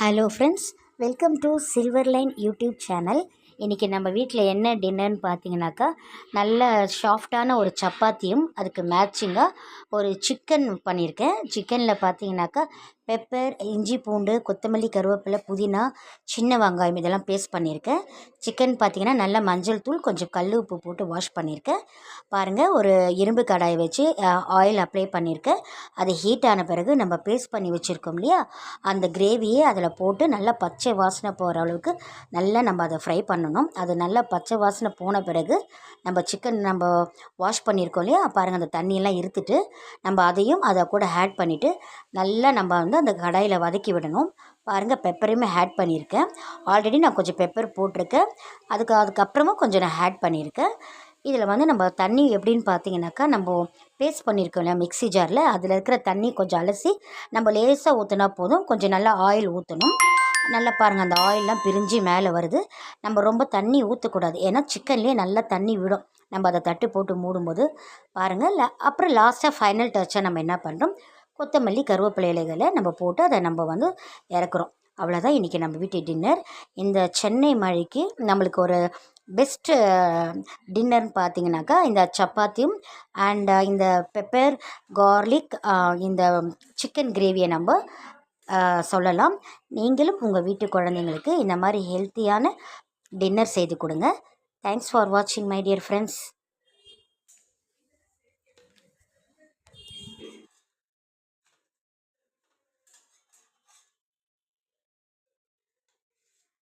Hello friends, welcome to silver line YouTube channel. இன்றைக்கி நம்ம வீட்டில் என்ன டின்னர்னு பார்த்தீங்கன்னாக்கா, நல்ல சாஃப்டான ஒரு சப்பாத்தியும் அதுக்கு மேட்சிங்காக ஒரு சிக்கன் பண்ணியிருக்கேன். சிக்கனில் பார்த்தீங்கன்னாக்கா பெப்பர், இஞ்சி பூண்டு, கொத்தமல்லி, கருவேப்பிலை, புதினா, சின்ன வெங்காயம் இதெல்லாம் பேஸ்ட் பண்ணியிருக்கேன். சிக்கன் பார்த்திங்கன்னா நல்லா மஞ்சள் தூள், கொஞ்சம் கல் உப்பு போட்டு வாஷ் பண்ணியிருக்கேன். பாருங்கள், ஒரு இரும்பு கடாயை வச்சு ஆயில் அப்ளை பண்ணியிருக்கேன். அது ஹீட் ஆன பிறகு நம்ம பேஸ்ட் பண்ணி வச்சுருக்கோம் இல்லையா, அந்த கிரேவியை அதில் போட்டு நல்லா பச்சை வாசனை போகிற அளவுக்கு நல்லா நம்ம அதை ஃப்ரை பண்ணணும். அது நல்லா பச்சை வாசனை போன பிறகு நம்ம சிக்கன் நம்ம வாஷ் பண்ணியிருக்கோம் இல்லையா, பாருங்கள் அந்த தண்ணியெல்லாம் இருத்துட்டு நம்ம அதையும் அதை கூட ஆட் பண்ணிவிட்டு நல்லா நம்ம அந்த கடாயில் வதக்கி விடணும். பாருங்கள், பெப்பரையுமே ஆட் பண்ணியிருக்கேன். ஆல்ரெடி நான் கொஞ்சம் பெப்பர் போட்டிருக்கேன். அதுக்கப்புறமும் கொஞ்சம் நான் ஆட் பண்ணியிருக்கேன். இதில் நம்ம தண்ணி எப்படின்னு பார்த்தீங்கன்னாக்கா, நம்ம பேஸ்ட் பண்ணியிருக்கோம் இல்லையா மிக்ஸி ஜாரில், அதில் இருக்கிற தண்ணி கொஞ்சம் அலசி நம்ம லேசாக ஊற்றினா போதும். கொஞ்சம் நல்லா ஆயில் ஊற்றணும். நல்லா பாருங்கள், அந்த ஆயிலெலாம் பிரிஞ்சு மேலே வருது. நம்ம ரொம்ப தண்ணி ஊற்றக்கூடாது, ஏன்னா சிக்கன்லேயே நல்லா தண்ணி விடும். நம்ம அதை தட்டு போட்டு மூடும்போது பாருங்கள். அப்புறம் லாஸ்ட்டாக ஃபைனல் டச்சாக நம்ம என்ன பண்ணுறோம், கொத்தமல்லி, கருவேப்பிலை இலைகளை நம்ம போட்டு அதை நம்ம இறக்குறோம். அவ்வளோதான் இன்றைக்கி நம்ம வீட்டு டின்னர். இந்த சென்னை மழைக்கு நம்மளுக்கு ஒரு பெஸ்ட்டு டின்னர்னு பார்த்தீங்கன்னாக்கா, இந்த சப்பாத்தியும் அண்ட் இந்த பெப்பர், கார்லிக், இந்த சிக்கன் கிரேவியை நம்ம சொல்லலாம். நீங்களும் உங்கள் வீட்டு குழந்தைங்களுக்கு இந்த மாதிரி ஹெல்த்தியான டின்னர் செய்து கொடுங்க. தேங்க்ஸ் ஃபார் வாட்சிங் மை டியர் ஃப்ரெண்ட்ஸ்.